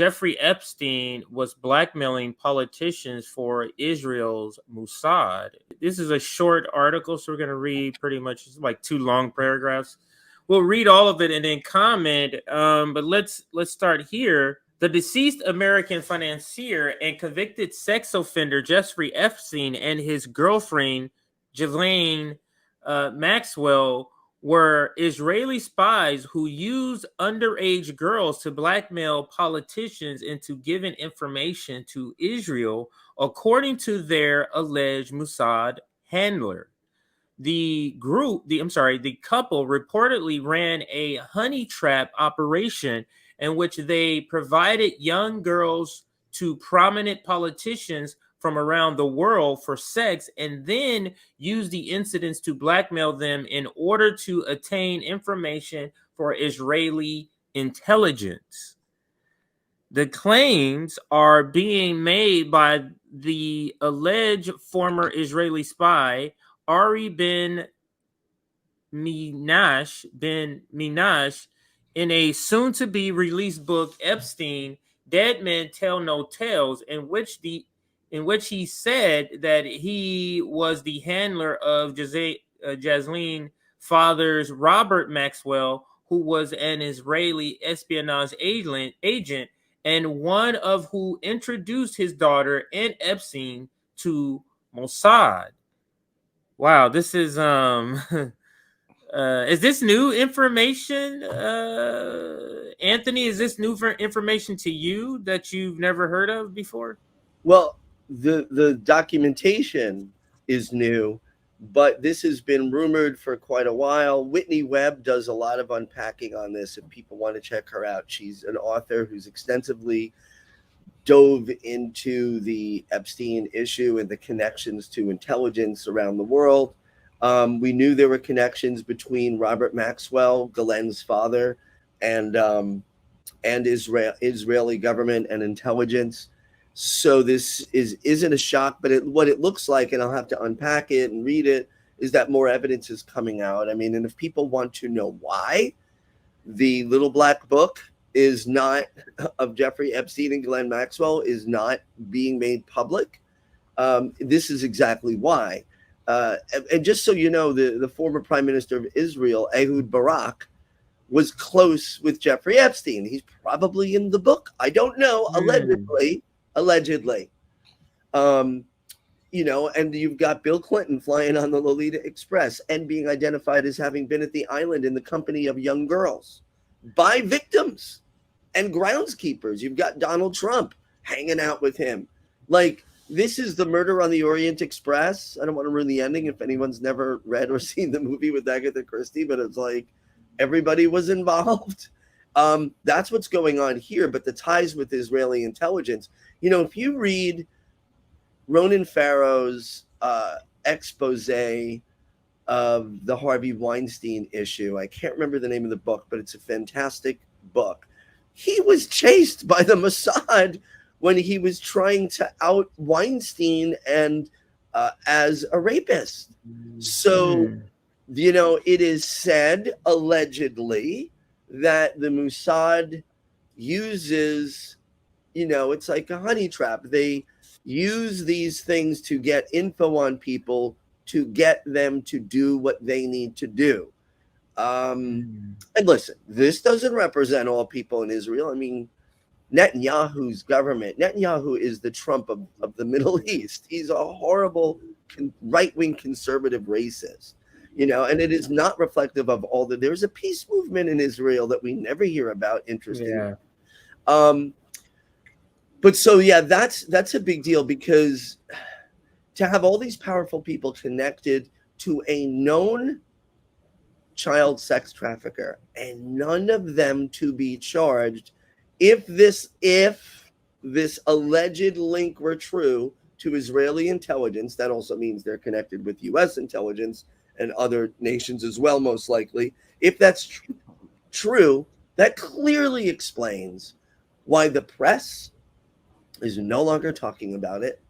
Jeffrey Epstein was blackmailing politicians for Israel's MOSSAD. This is a short article, so we're going to read pretty much like 2 long paragraphs. We'll read all of it and then comment. But let's start here. The deceased American financier and convicted sex offender Jeffrey Epstein and his girlfriend Ghislaine Maxwell were Israeli spies who used underage girls to blackmail politicians into giving information to Israel, according to their alleged Mossad handler. The couple reportedly ran a honey trap operation in which they provided young girls to prominent politicians from around the world for sex, and then use the incidents to blackmail them in order to attain information for Israeli intelligence. The claims are being made by the alleged former Israeli spy Ari Ben Minash in a soon-to-be released book, Epstein, Dead Men Tell No Tales, in which he said that he was the handler of Ghislaine father's Robert Maxwell, who was an Israeli espionage agent and one of who introduced his daughter and Epstein to Mossad. Wow, this is is this new information, Anthony? Is this new information to you that you've never heard of before? Well, the documentation is new, but this has been rumored for quite a while. Whitney Webb does a lot of unpacking on this if people want to check her out. She's an author who's extensively dove into the Epstein issue and the connections to intelligence around the world. We knew there were connections between Robert Maxwell, Ghislaine's father, and Israeli government and intelligence. So this isn't a shock, but what it looks like, and I'll have to unpack it and read it, is that more evidence is coming out. I mean, and if people want to know why the little black book is not of Jeffrey Epstein and Ghislaine Maxwell is not being made public, this is exactly why. And just so you know, the former Prime Minister of Israel, Ehud Barak, was close with Jeffrey Epstein. He's probably in the book. I don't know. Allegedly. And you've got Bill Clinton flying on the Lolita Express and being identified as having been at the island in the company of young girls by victims and groundskeepers. You've got Donald Trump hanging out with him. Like, this is the Murder on the Orient Express. I don't want to ruin the ending if anyone's never read or seen the movie with Agatha Christie, but it's like everybody was involved. That's what's going on here. But the ties with Israeli intelligence, if you read Ronan Farrow's expose of the Harvey Weinstein issue, I can't remember the name of the book, but it's a fantastic book. He was chased by the Mossad when he was trying to out Weinstein and as a rapist. So, it is said, allegedly, that the Mossad uses, it's like a honey trap. They use these things to get info on people to get them to do what they need to do. And listen, this doesn't represent all people in Israel. I mean, Netanyahu's government, Netanyahu is the Trump of the Middle East. He's a horrible right-wing conservative racist, and it is not reflective of all that. There's a peace movement in Israel that we never hear about, interesting. Yeah. But so, that's a big deal, because to have all these powerful people connected to a known child sex trafficker and none of them to be charged, if this alleged link were true to Israeli intelligence, that also means they're connected with U.S. intelligence and other nations as well, most likely. If that's true, that clearly explains why the press is no longer talking about it,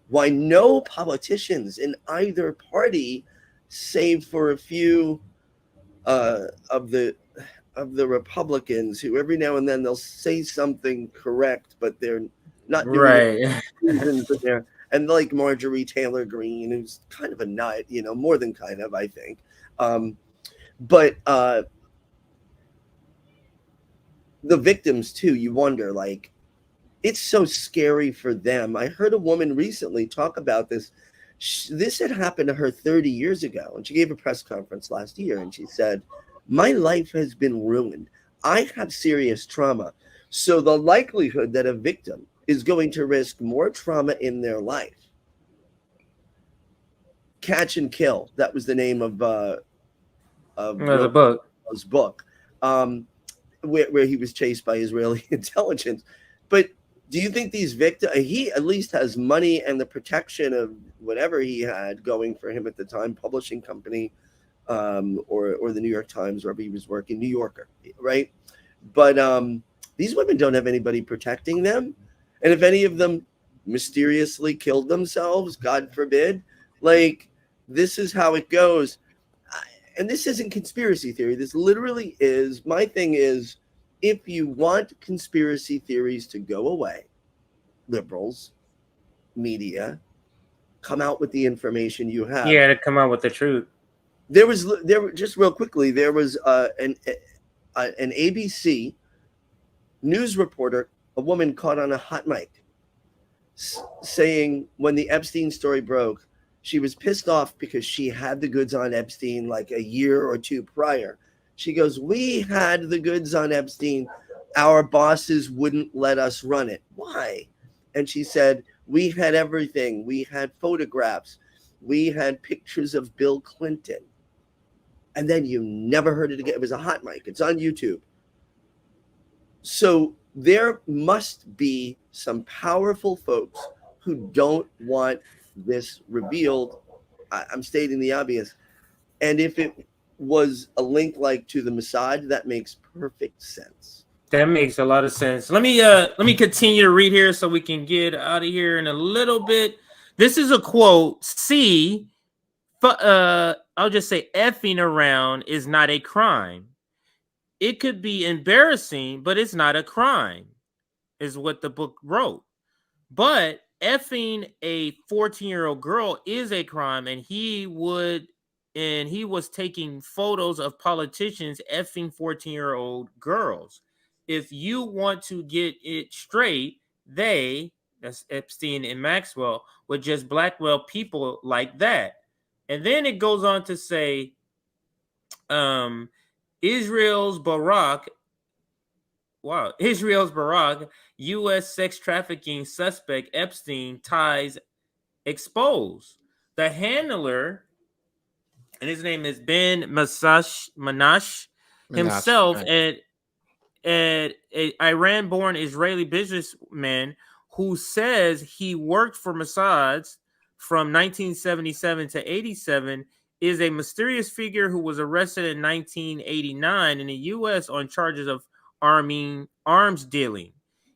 why no politicians in either party, save for a few of the of the Republicans who every now and then they'll say something correct, but they're not doing it Right. for reasons that they're, and like Marjorie Taylor Greene, who's kind of a nut, you know, more than kind of, I think. But the victims too, you wonder, like, it's so scary for them. I heard a woman recently talk about this. This had happened to her 30 years ago, and she gave a press conference last year, and she said, my life has been ruined. I have serious trauma. So the likelihood that a victim is going to risk more trauma in their life. Catch and Kill, that was the name of The Will book. Barrow's book, where he was chased by Israeli intelligence. But do you think these victims, he at least has money and the protection of whatever he had going for him at the time, publishing company, or the New York Times, wherever he was working, New Yorker, right? But these women don't have anybody protecting them. And if any of them mysteriously killed themselves, God forbid, like, this is how it goes. And this isn't conspiracy theory. This literally is, my thing is, if you want conspiracy theories to go away, liberals, media, come out with the information you have. Yeah, to come out with the truth. There just real quickly, there was an ABC news reporter, a woman caught on a hot mic, saying when the Epstein story broke, she was pissed off because she had the goods on Epstein like a year or two prior. She goes, we had the goods on Epstein. Our bosses wouldn't let us run it. Why? And she said, we had everything. We had photographs. We had pictures of Bill Clinton. And then you never heard it again. It was a hot mic. It's on YouTube. So there must be some powerful folks who don't want this revealed. I'm stating the obvious. And if it was a link like to the MOSSAD, that makes perfect sense. That makes a lot of sense. Let me continue to read here so we can get out of here in a little bit. This is a quote. I'll just say effing around is not a crime. It could be embarrassing, but it's not a crime, is what the book wrote. But effing a 14-year-old girl is a crime, and he was taking photos of politicians effing 14-year-old girls. If you want to get it straight, that's Epstein and Maxwell, would just blackmail people like that. And then it goes on to say, Israel's Barack, U.S. sex trafficking suspect Epstein ties exposed. The handler, and his name is Ben Manash himself, and an Iran-born Israeli businessman who says he worked for MOSSAD from 1977 to 87, is a mysterious figure who was arrested in 1989 in the U.S. on charges of arms dealing.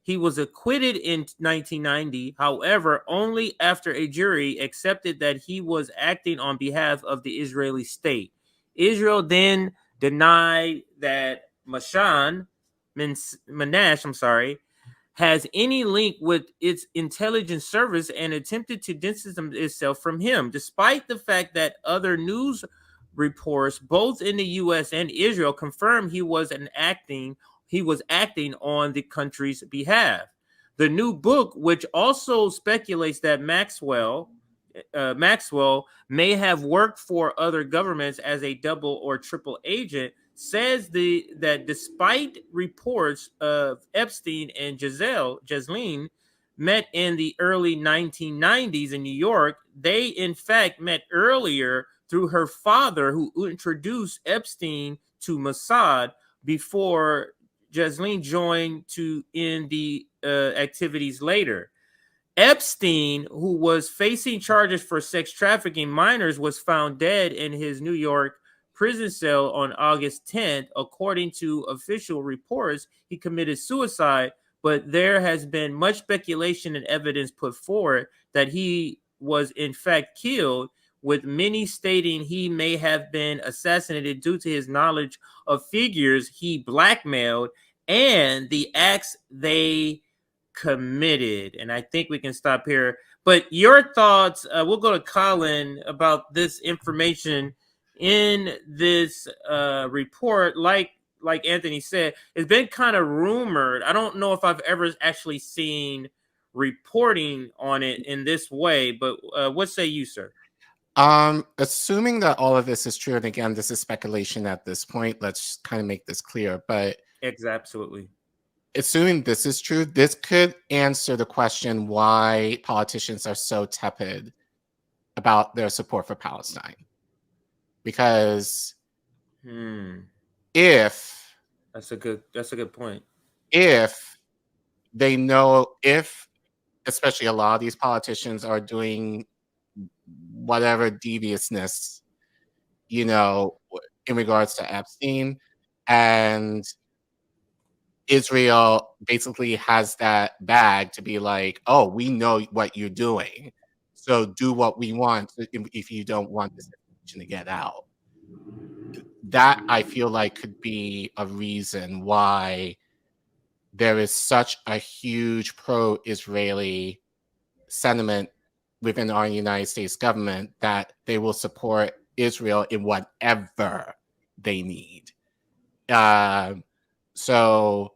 He was acquitted in 1990, however, only after a jury accepted that he was acting on behalf of the Israeli state. Israel then denied that Manash, has any link with its intelligence service and attempted to distance itself from him, despite the fact that other news reports, both in the U.S. and Israel, confirmed he was acting on the country's behalf. The new book, which also speculates that Maxwell may have worked for other governments as a double or triple agent, says that despite reports of Epstein and Ghislaine met in the early 1990s in New York, they in fact met earlier through her father, who introduced Epstein to MOSSAD before Ghislaine joined in the activities later. Epstein, who was facing charges for sex trafficking minors, was found dead in his New York prison cell on August 10th. According to official reports, he committed suicide, but there has been much speculation and evidence put forward that he was in fact killed with many stating he may have been assassinated due to his knowledge of figures he blackmailed and the acts they committed. And I think we can stop here. But your thoughts, we'll go to Colin about this information in this report. Like Anthony said, it's been kind of rumored. I don't know if I've ever actually seen reporting on it in this way, but what say you, sir? Assuming that all of this is true, and again, this is speculation at this point, let's kind of make this clear, but absolutely. Assuming this is true, this could answer the question why politicians are so tepid about their support for Palestine. Because if that's a good point. If they know, if especially a lot of these politicians are doing whatever deviousness, in regards to Epstein, and Israel basically has that bag to be like, oh, we know what you're doing, so do what we want if you don't want this information to get out. That, I feel like, could be a reason why there is such a huge pro-Israeli sentiment within our United States government that they will support Israel in whatever they need. So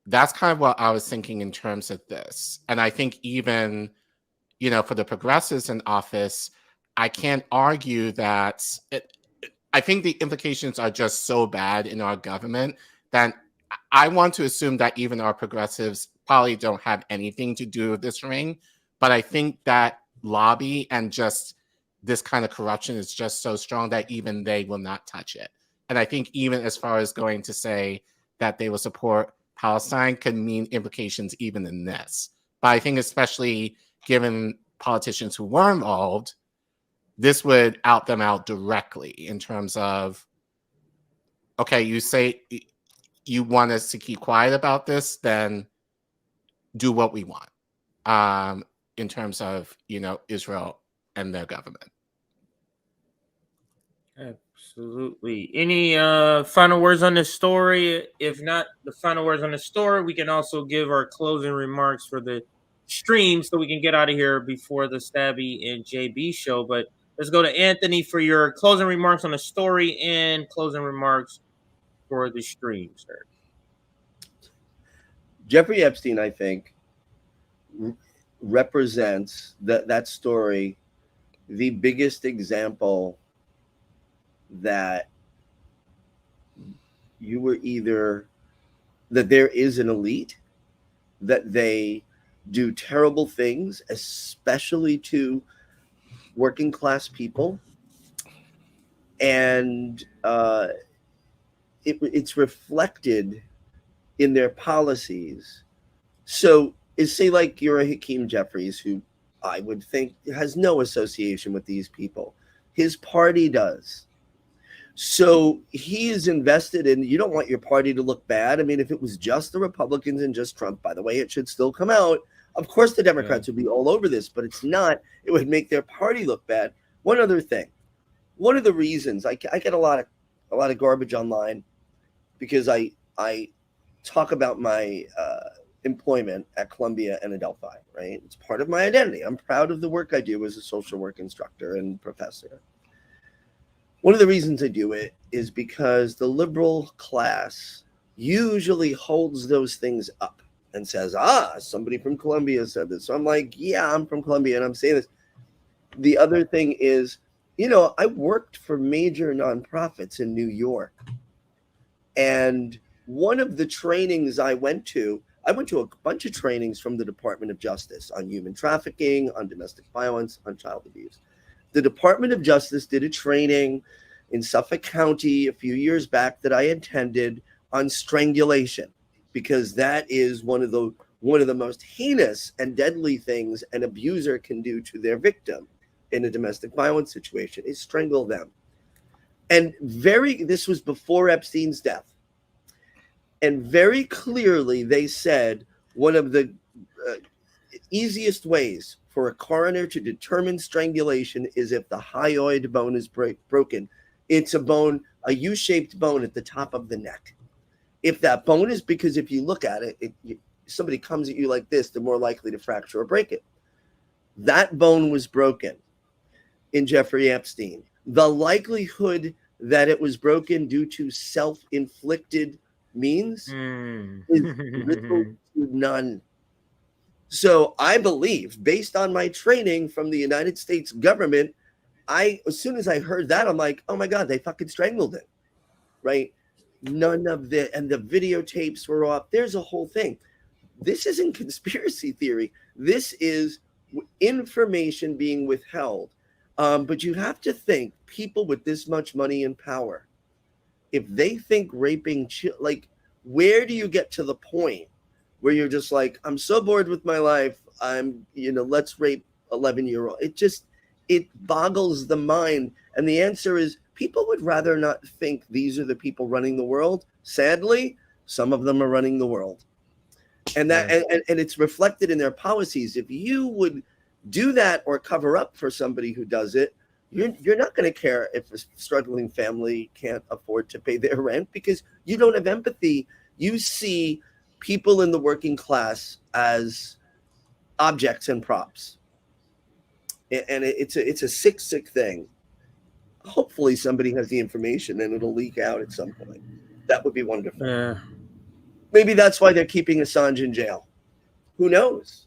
that's kind of what I was thinking in terms of this. And I think even, for the progressives in office, I can't argue that I think the implications are just so bad in our government that I want to assume that even our progressives probably don't have anything to do with this ring. But I think that lobby and just this kind of corruption is just so strong that even they will not touch it. And I think even as far as going to say that they will support Palestine can mean implications even in this. But I think especially given politicians who were involved, this would out them out directly in terms of, okay, you say you want us to keep quiet about this, then do what we want in terms of, Israel and their government. Absolutely. Any final words on this story? If not the final words on the story, we can also give our closing remarks for the stream so we can get out of here before the Stabby and JB show. But let's go to Anthony for your closing remarks on the story and closing remarks for the stream, sir. Jeffrey Epstein, I think, represents that story, the biggest example that you were either that there is an elite, that they do terrible things, especially to working class people, and it's reflected in their policies. So say like you're a Hakeem Jeffries, who I would think has no association with these people. His party does. So he is invested in, you don't want your party to look bad. I mean, if it was just the Republicans and just Trump, by the way, it should still come out. Of course, the Democrats would be all over this, but it's not. It would make their party look bad. One other thing. One of the reasons I get a lot of garbage online because I talk about my employment at Columbia and Adelphi, right? It's part of my identity. I'm proud of the work I do as a social work instructor and professor. One of the reasons I do it is because the liberal class usually holds those things up and says, somebody from Columbia said this. So I'm like, yeah, I'm from Columbia and I'm saying this. The other thing is, I worked for major nonprofits in New York. And one of the trainings I went to a bunch of trainings from the Department of Justice on human trafficking, on domestic violence, on child abuse. The Department of Justice did a training in Suffolk County a few years back that I attended on strangulation, because that is one of the most heinous and deadly things an abuser can do to their victim in a domestic violence situation, is strangle them. And this was before Epstein's death. And very clearly they said one of the easiest ways for a coroner to determine strangulation is if the hyoid bone is broken. It's a bone, a U-shaped bone at the top of the neck. If that bone is, because if you look at it, somebody comes at you like this, they're more likely to fracture or break it. That bone was broken in Jeffrey Epstein. The likelihood that it was broken due to self-inflicted means is little to none. So I believe, based on my training from the United States government, as soon as I heard that, I'm like, oh my God, they fucking strangled it, right? None of and the videotapes were off. There's a whole thing. This isn't conspiracy theory. This is information being withheld. But you have to think, people with this much money and power, if they think raping, like, where do you get to the point where you're just like, I'm so bored with my life, let's rape 11-year-old. It boggles the mind. And the answer is, people would rather not think these are the people running the world. Sadly, some of them are running the world. And that and it's reflected in their policies. If you would do that or cover up for somebody who does it, you're not going to care if a struggling family can't afford to pay their rent, because you don't have empathy. You see people in the working class as objects and props. And it's a sick thing. Hopefully somebody has the information and it'll leak out at some point. That would be wonderful. Yeah. Maybe that's why they're keeping Assange in jail. Who knows?